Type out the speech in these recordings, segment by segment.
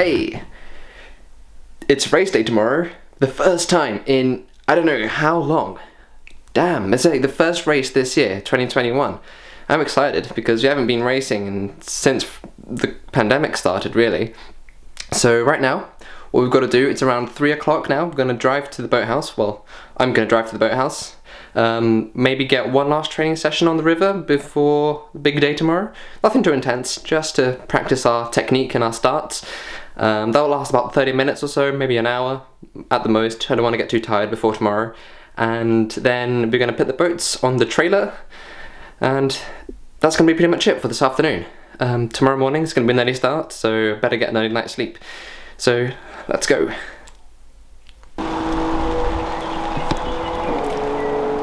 Hey! It's race day tomorrow. The first time in I don't know how long. Damn, it's like the first race this year, 2021. I'm excited because we haven't been racing since the pandemic started, really. So right now, what we've got to do, it's around 3 o'clock now. We're going to drive to the boathouse. Well, I'm going to drive to the boathouse. Maybe get one last training session on the river before the big day tomorrow. Nothing too intense, just to practice our technique and our starts. That'll last about 30 minutes or so, maybe an hour at the most. I don't want to get too tired before tomorrow. And then we're going to put the boats on the trailer, and that's going to be pretty much it for this afternoon. Tomorrow morning is going to be an early start, so better get an early night's sleep. So let's go.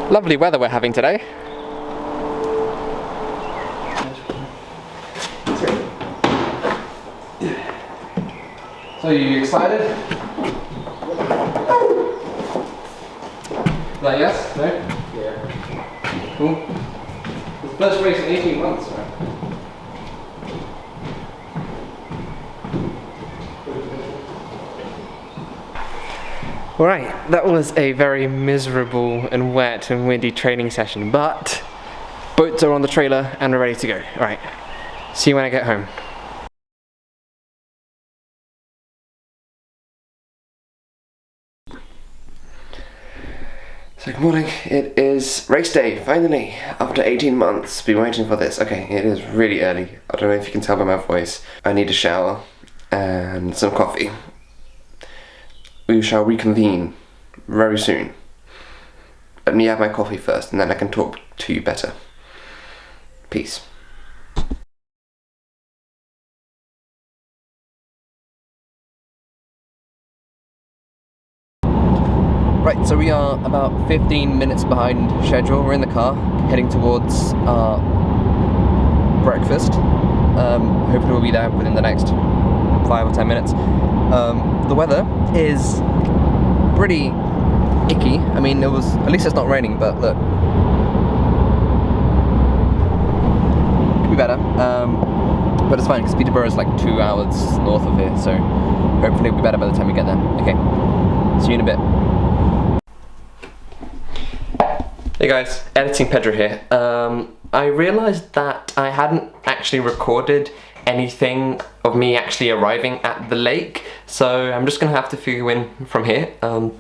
Lovely weather we're having today. So you excited? Is that yes? No? Yeah. Cool. It's the first race in 18 months, right? Alright, that was a very miserable and wet and windy training session, but boats are on the trailer and we're ready to go. Alright, see you when I get home. So good morning, it is race day, finally, after 18 months, been waiting for this. Okay, it is really early, I don't know if you can tell by my voice. I need a shower and some coffee. We shall reconvene very soon. Let me have my coffee first and then I can talk to you better. Peace. Right, so we are about 15 minutes behind schedule. We're in the car, heading towards our breakfast. Hopefully we'll be there within the next 5 or 10 minutes. The weather is pretty icky. I mean, at least it's not raining, but look. Could be better. But it's fine, because Peterborough is like 2 hours north of here, so hopefully it'll be better by the time we get there. Okay, see you in a bit. Hey guys, Editing Pedro here. I realised that I hadn't actually recorded anything of me actually arriving at the lake, so I'm just gonna have to fill you in from here. So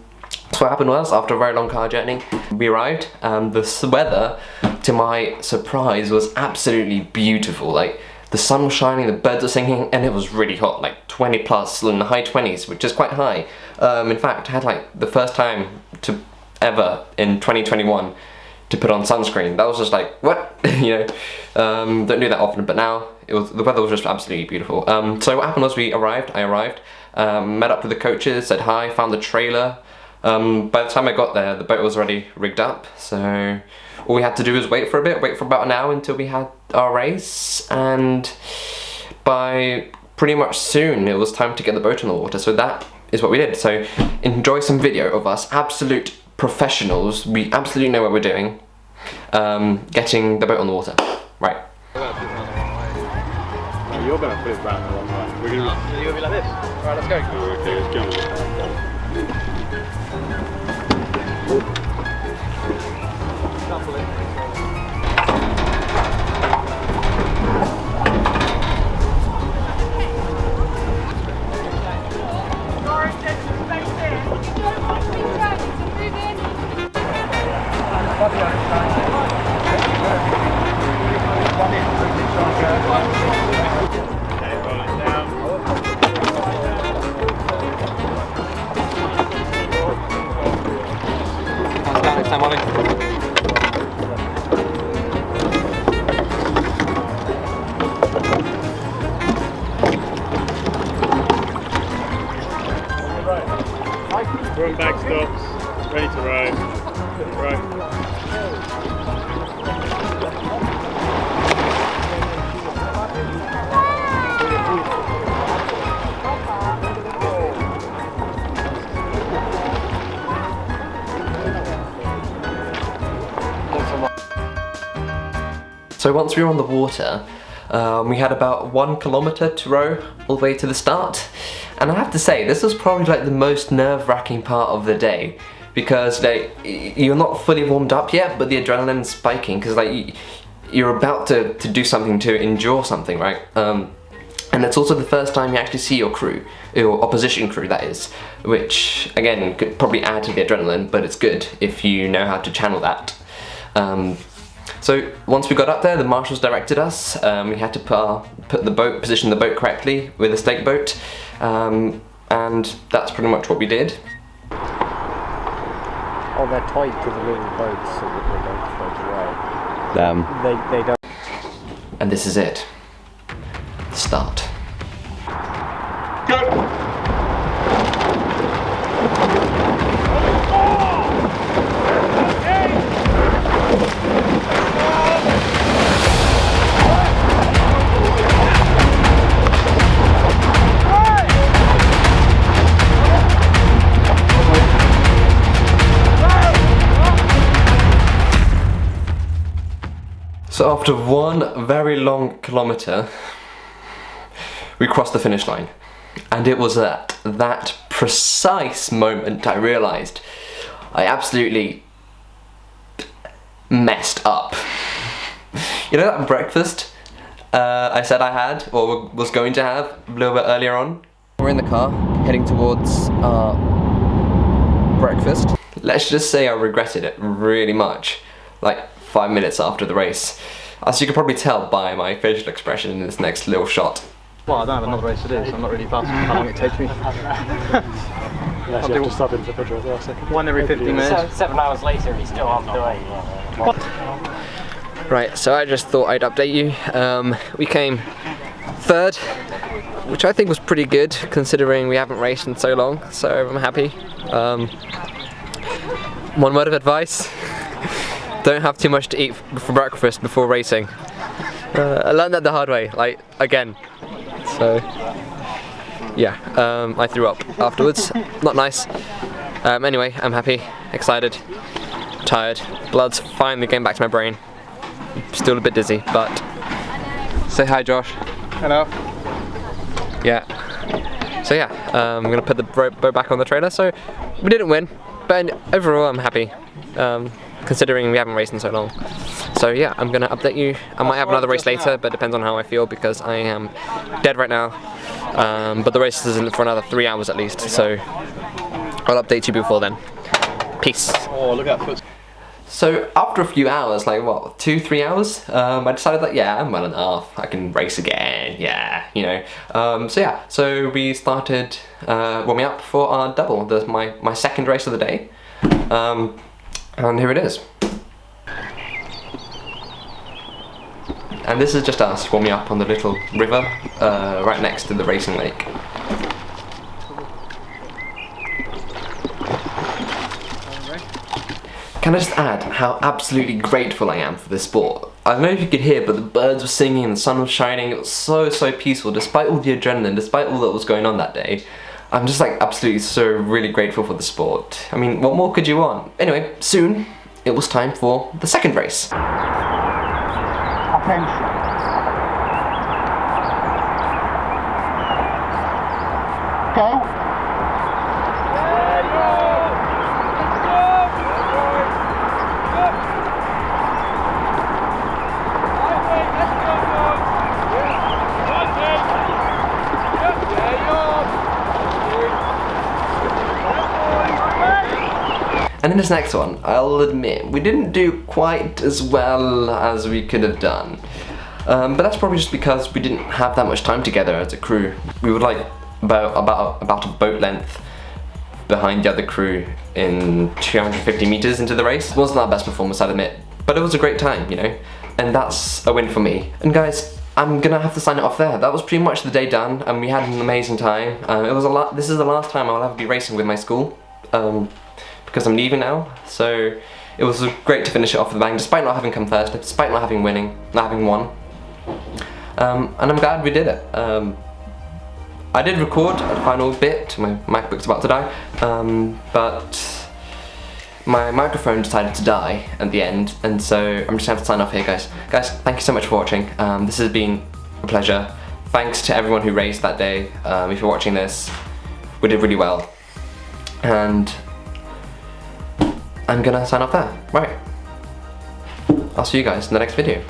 what happened was, after a very long car journey, we arrived. The weather, to my surprise, was absolutely beautiful. Like, the sun was shining, the birds were singing, and it was really hot, like 20 plus, in the high 20s, which is quite high. In fact, I had like the first time ever in 2021 to put on sunscreen. That was just like, what? You know, don't do that often, but now the weather was just absolutely beautiful. So what happened was I arrived, met up with the coaches, said hi, found the trailer. By the time I got there, the boat was already rigged up, so all we had to do was wait for about an hour until we had our race, and by pretty much soon it was time to get the boat on the water, so that is what we did. So enjoy some video of us, absolute professionals, we absolutely know what we're doing, getting the boat on the water. Right. No, you're going to put it round the wrong way. You're going to be like this? Right, let's go. Okay, let's go. Next time, Ollie. Run back stops, ready to row. Right. So once we were on the water, We had about 1 kilometer to row all the way to the start, and I have to say this was probably like the most nerve-wracking part of the day, because like you're not fully warmed up yet, but the adrenaline's spiking because like you're about to do something, to endure something, right? And it's also the first time you actually see your crew, your opposition crew that is, which again could probably add to the adrenaline, but it's good if you know how to channel that. So once we got up there, the marshals directed us. We had to position the boat correctly with a stake boat, and that's pretty much what we did. Oh, they're tied to the little boats so that they don't float away. They don't. And this is it. Start. So after 1 very long kilometer, we crossed the finish line. And it was at that precise moment I realised I absolutely messed up. You know that breakfast I said I had, or was going to have, a little bit earlier on? We're in the car, heading towards our breakfast. Let's just say I regretted it really much, like 5 minutes after the race. As you can probably tell by my facial expression in this next little shot. Well, I don't have another race to do, so I'm not really fast how long it takes me. Yeah, so you have to stop into Pedro for a second. 1 every 50 minutes. So 7 hours later, he's still on the way. Right, so I just thought I'd update you. We came 3rd, which I think was pretty good considering we haven't raced in so long, so I'm happy. One word of advice: don't have too much to eat for breakfast before racing. I learned that the hard way, like, again. So, yeah, I threw up afterwards. Not nice. Anyway, I'm happy, excited, tired. Blood's finally getting back to my brain. Still a bit dizzy, but... Say hi, Josh. Hello. Yeah. So yeah, I'm gonna put the boat back on the trailer. So, we didn't win, but overall I'm happy. Considering we haven't raced in so long. So yeah, I'm gonna update you. I might have another race later, but it depends on how I feel because I am dead right now. But the race isn't for another 3 hours at least, so I'll update you before then. Peace. Oh, look at that foot. So after a few hours, like what, 2-3 hours, I decided that yeah, I'm well enough. I can race again. Yeah, you know. So yeah, so we started warming up for our double. That's my second race of the day. And here it is. And this is just us warming up on the little river right next to the racing lake. Can I just add how absolutely grateful I am for this sport? I don't know if you could hear, but the birds were singing and the sun was shining. It was so peaceful, despite all the adrenaline, despite all that was going on that day. I'm just like absolutely so really grateful for the sport. I mean, what more could you want? Anyway, soon it was time for the second race. Attention. Go. And in this next one, I'll admit, we didn't do quite as well as we could have done. But that's probably just because we didn't have that much time together as a crew. We were like about a boat length behind the other crew in 250 meters into the race. It wasn't our best performance, I'd admit, but it was a great time, you know? And that's a win for me. And guys, I'm gonna have to sign it off there. That was pretty much the day done, and we had an amazing time. This is the last time I'll ever be racing with my school. Because I'm leaving now, so it was great to finish it off with a bang, despite not having come first, despite not having won. And I'm glad we did it. I did record a final bit, my MacBook's about to die, but my microphone decided to die at the end, and so I'm just gonna have to sign off here, guys. Guys, thank you so much for watching. This has been a pleasure. Thanks to everyone who raced that day. If you're watching this, we did really well. And I'm gonna sign off there. Right. I'll see you guys in the next video.